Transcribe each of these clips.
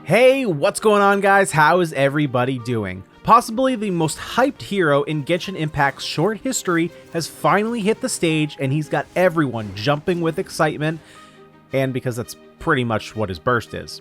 Hey, what's going on guys? How is everybody doing? Possibly the most hyped hero in Genshin Impact's short history has finally hit the stage, and he's got everyone jumping with excitement, and because that's pretty much what his burst is.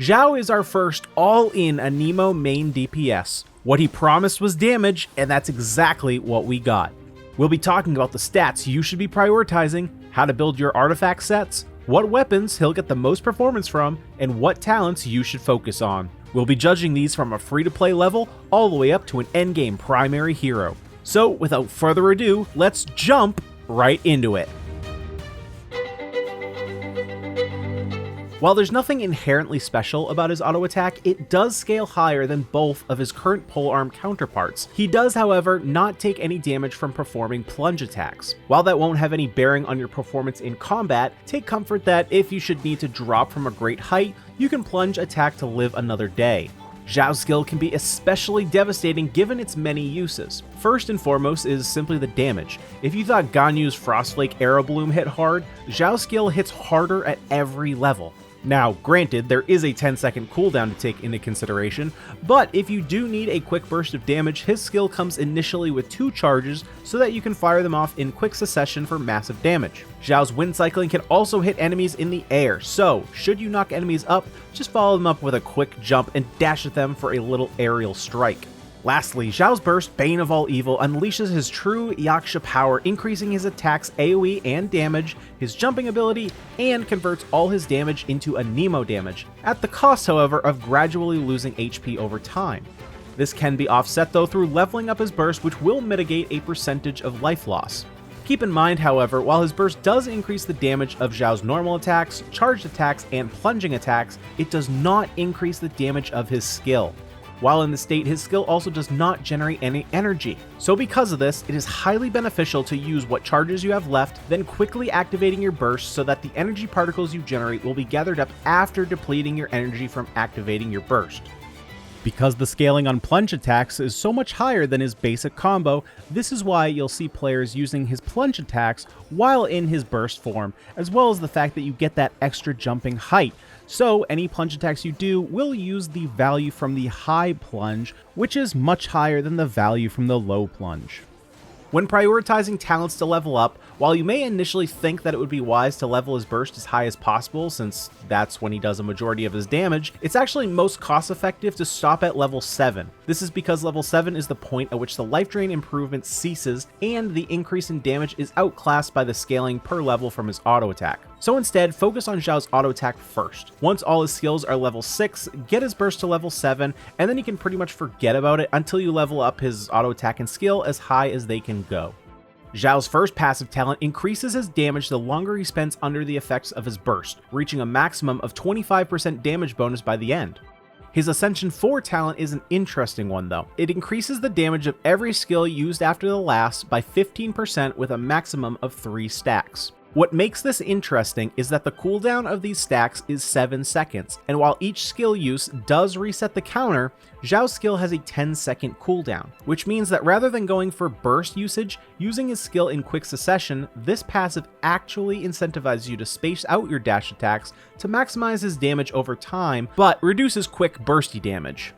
Xiao is our first all-in Anemo main DPS. What he promised was damage, and that's exactly what we got. We'll be talking about the stats you should be prioritizing, how to build your artifact sets, what weapons he'll get the most performance from, and what talents you should focus on. We'll be judging these from a free-to-play level all the way up to an endgame primary hero. So without further ado, let's jump right into it. While there's nothing inherently special about his auto attack, it does scale higher than both of his current polearm counterparts. He does, however, not take any damage from performing plunge attacks. While that won't have any bearing on your performance in combat, take comfort that if you should need to drop from a great height, you can plunge attack to live another day. Xiao's skill can be especially devastating given its many uses. First and foremost is simply the damage. If you thought Ganyu's Frostflake Arrow Bloom hit hard, Xiao's skill hits harder at every level. Now, granted, there is a 10-second cooldown to take into consideration, but if you do need a quick burst of damage, his skill comes initially with 2 charges so that you can fire them off in quick succession for massive damage. Xiao's wind cycling can also hit enemies in the air, so should you knock enemies up, just follow them up with a quick jump and dash at them for a little aerial strike. Lastly, Xiao's burst, Bane of All Evil, unleashes his true Yaksha power, increasing his attacks AoE and damage, his jumping ability, and converts all his damage into Anemo damage, at the cost, however, of gradually losing HP over time. This can be offset though through leveling up his burst, which will mitigate a percentage of life loss. Keep in mind, however, while his burst does increase the damage of Xiao's normal attacks, charged attacks, and plunging attacks, it does not increase the damage of his skill. While in this state, his skill also does not generate any energy. So because of this, it is highly beneficial to use what charges you have left, then quickly activating your burst so that the energy particles you generate will be gathered up after depleting your energy from activating your burst. Because the scaling on plunge attacks is so much higher than his basic combo, this is why you'll see players using his plunge attacks while in his burst form, as well as the fact that you get that extra jumping height. So any plunge attacks you do will use the value from the high plunge, which is much higher than the value from the low plunge. When prioritizing talents to level up, while you may initially think that it would be wise to level his burst as high as possible since that's when he does a majority of his damage, it's actually most cost effective to stop at level 7. This is because level 7 is the point at which the life drain improvement ceases and the increase in damage is outclassed by the scaling per level from his auto attack. So instead, focus on Xiao's auto attack first. Once all his skills are level 6, get his burst to level 7, and then you can pretty much forget about it until you level up his auto attack and skill as high as they can go. Xiao's first passive talent increases his damage the longer he spends under the effects of his burst, reaching a maximum of 25% damage bonus by the end. His Ascension 4 talent is an interesting one though. It increases the damage of every skill used after the last by 15% with a maximum of 3 stacks. What makes this interesting is that the cooldown of these stacks is 7 seconds, and while each skill use does reset the counter, Xiao's skill has a 10-second cooldown, which means that rather than going for burst usage, using his skill in quick succession, this passive actually incentivizes you to space out your dash attacks to maximize his damage over time, but reduces quick bursty damage.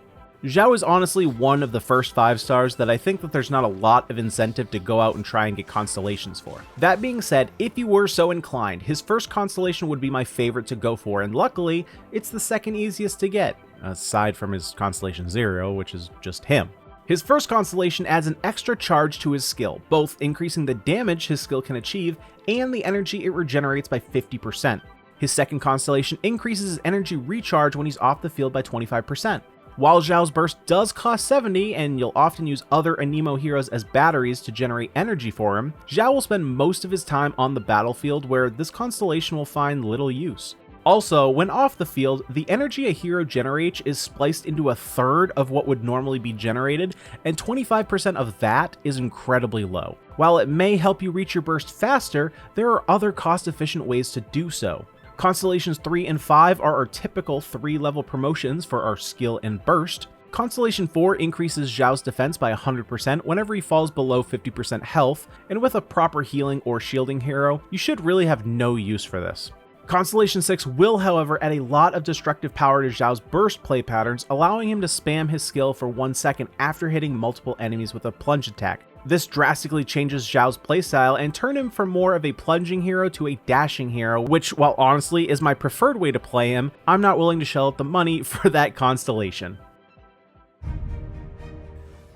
Xiao is honestly one of the first 5 stars that I think that there's not a lot of incentive to go out and try and get Constellations for. That being said, if you were so inclined, his first Constellation would be my favorite to go for, and luckily, it's the second easiest to get, aside from his Constellation 0, which is just him. His first Constellation adds an extra charge to his skill, both increasing the damage his skill can achieve and the energy it regenerates by 50%. His second Constellation increases his energy recharge when he's off the field by 25%. While Xiao's burst does cost 70, and you'll often use other Anemo heroes as batteries to generate energy for him, Xiao will spend most of his time on the battlefield where this Constellation will find little use. Also, when off the field, the energy a hero generates is spliced into a third of what would normally be generated, and 25% of that is incredibly low. While it may help you reach your burst faster, there are other cost-efficient ways to do so. Constellations 3 and 5 are our typical 3-level promotions for our skill and burst. Constellation 4 increases Xiao's defense by 100% whenever he falls below 50% health, and with a proper healing or shielding hero, you should really have no use for this. Constellation 6 will, however, add a lot of destructive power to Xiao's burst play patterns, allowing him to spam his skill for 1 second after hitting multiple enemies with a plunge attack. This drastically changes Xiao's playstyle and turn him from more of a plunging hero to a dashing hero, which, while honestly is my preferred way to play him, I'm not willing to shell out the money for that constellation.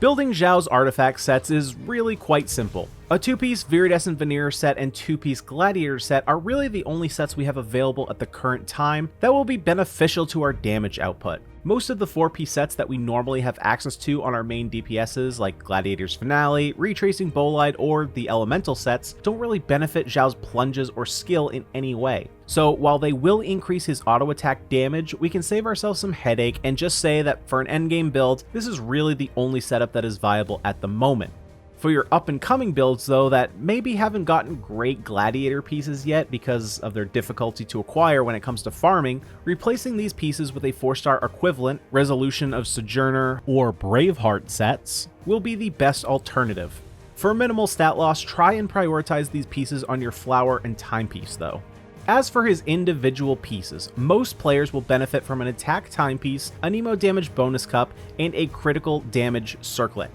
Building Xiao's artifact sets is really quite simple. A 2-piece Viridescent Veneer set and 2-piece Gladiator set are really the only sets we have available at the current time that will be beneficial to our damage output. Most of the 4-piece sets that we normally have access to on our main DPSs, like Gladiator's Finale, Retracing Bolide, or the Elemental sets, don't really benefit Xiao's plunges or skill in any way. So while they will increase his auto attack damage, we can save ourselves some headache and just say that for an endgame build, this is really the only setup that is viable at the moment. For your up-and-coming builds, though, that maybe haven't gotten great Gladiator pieces yet because of their difficulty to acquire when it comes to farming, replacing these pieces with a 4-star equivalent, Resolution of Sojourner, or Braveheart sets will be the best alternative. For minimal stat loss, try and prioritize these pieces on your Flower and Timepiece, though. As for his individual pieces, most players will benefit from an attack timepiece, a Nemo damage bonus cup, and a critical damage circlet.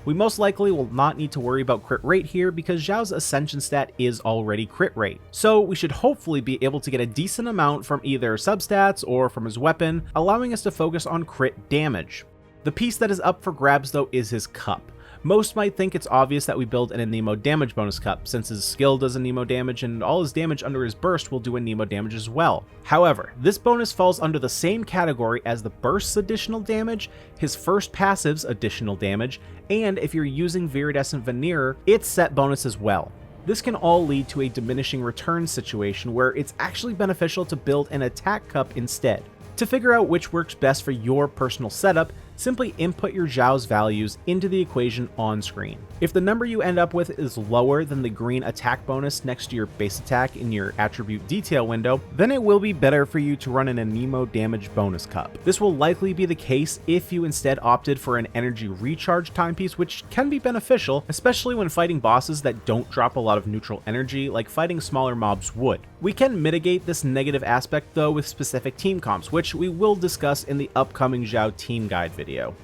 We most likely will not need to worry about crit rate here because Xiao's Ascension stat is already crit rate, so we should hopefully be able to get a decent amount from either substats or from his weapon, allowing us to focus on crit damage. The piece that is up for grabs though is his cup. Most might think it's obvious that we build an Anemo damage bonus cup, since his skill does Anemo damage and all his damage under his burst will do Anemo damage as well. However, this bonus falls under the same category as the burst's additional damage, his first passive's additional damage, and if you're using Viridescent Veneer, its set bonus as well. This can all lead to a diminishing return situation where it's actually beneficial to build an attack cup instead. To figure out which works best for your personal setup, simply input your Xiao's values into the equation on screen. If the number you end up with is lower than the green attack bonus next to your base attack in your attribute detail window, then it will be better for you to run an Anemo damage bonus cup. This will likely be the case if you instead opted for an energy recharge timepiece, which can be beneficial, especially when fighting bosses that don't drop a lot of neutral energy like fighting smaller mobs would. We can mitigate this negative aspect though with specific team comps, which we will discuss in the upcoming Xiao team guide video.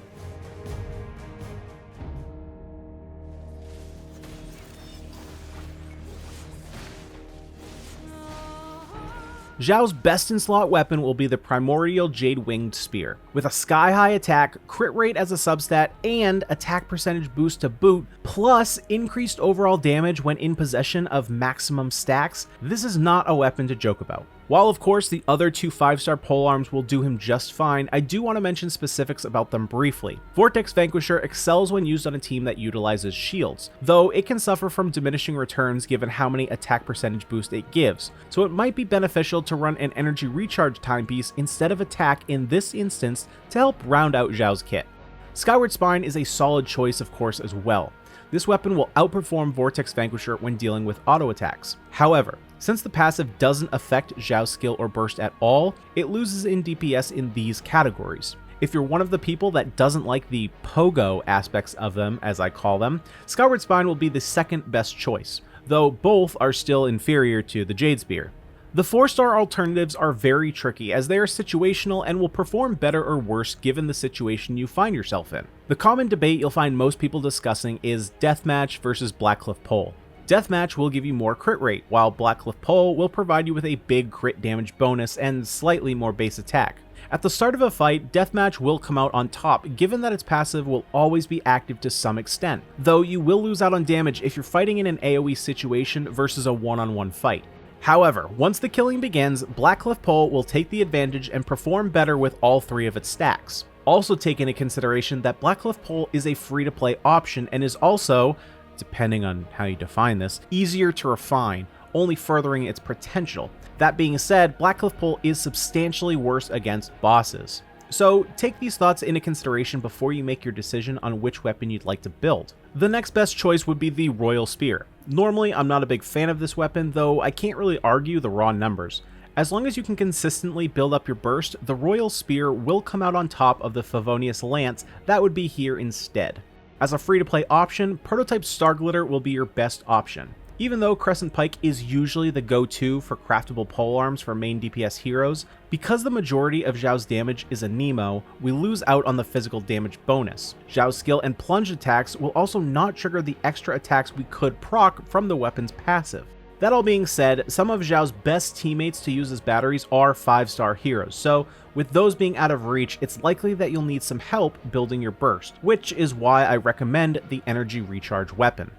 Xiao's best in slot weapon will be the Primordial Jade Winged Spear. With a sky-high attack, crit rate as a substat, and attack percentage boost to boot, plus increased overall damage when in possession of maximum stacks, this is not a weapon to joke about. While of course the other 2 5-star polearms will do him just fine, I do want to mention specifics about them briefly. Vortex Vanquisher excels when used on a team that utilizes shields, though it can suffer from diminishing returns given how many attack percentage boost it gives, so it might be beneficial to run an energy recharge timepiece instead of attack in this instance to help round out Xiao's kit. Skyward Spine is a solid choice of course as well. This weapon will outperform Vortex Vanquisher when dealing with auto attacks. However, since the passive doesn't affect Xiao's skill or burst at all, it loses in DPS in these categories. If you're one of the people that doesn't like the pogo aspects of them, as I call them, Skyward Spine will be the second best choice, though both are still inferior to the Jade Spear. The 4-star alternatives are very tricky as they are situational and will perform better or worse given the situation you find yourself in. The common debate you'll find most people discussing is Deathmatch versus Blackcliff Pole. Deathmatch will give you more crit rate, while Blackcliff Pole will provide you with a big crit damage bonus and slightly more base attack. At the start of a fight, Deathmatch will come out on top, given that its passive will always be active to some extent, though you will lose out on damage if you're fighting in an AoE situation versus a one-on-one fight. However, once the killing begins, Blackcliff Pole will take the advantage and perform better with all 3 of its stacks. Also take into consideration that Blackcliff Pole is a free-to-play option and is also, depending on how you define this, easier to refine, only furthering its potential. That being said, Blackcliff Pole is substantially worse against bosses. So take these thoughts into consideration before you make your decision on which weapon you'd like to build. The next best choice would be the Royal Spear. Normally, I'm not a big fan of this weapon, though I can't really argue the raw numbers. As long as you can consistently build up your burst, the Royal Spear will come out on top of the Favonius Lance that would be here instead. As a free-to-play option, Prototype Star Glitter will be your best option. Even though Crescent Pike is usually the go-to for craftable polearms for main DPS heroes, because the majority of Xiao's damage is a Nemo, we lose out on the physical damage bonus. Xiao's skill and plunge attacks will also not trigger the extra attacks we could proc from the weapon's passive. That all being said, some of Xiao's best teammates to use as batteries are 5-star heroes, so with those being out of reach, it's likely that you'll need some help building your burst, which is why I recommend the Energy Recharge weapon.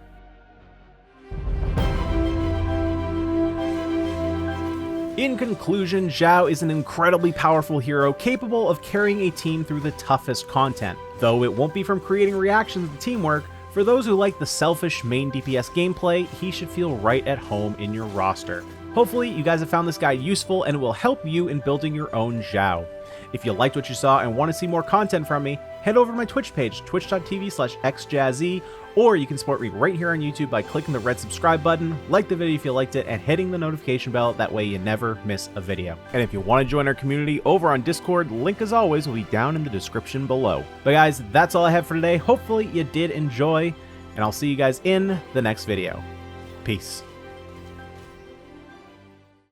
In conclusion, Xiao is an incredibly powerful hero capable of carrying a team through the toughest content. Though it won't be from creating reactions to teamwork, for those who like the selfish main DPS gameplay, he should feel right at home in your roster. Hopefully you guys have found this guide useful and it will help you in building your own Xiao. If you liked what you saw and want to see more content from me, head over to my Twitch page, twitch.tv/xjazzy, or you can support me right here on YouTube by clicking the red subscribe button, like the video if you liked it, and hitting the notification bell, that way you never miss a video. And if you want to join our community over on Discord, link as always will be down in the description below. But guys, that's all I have for today. Hopefully you did enjoy, and I'll see you guys in the next video. Peace.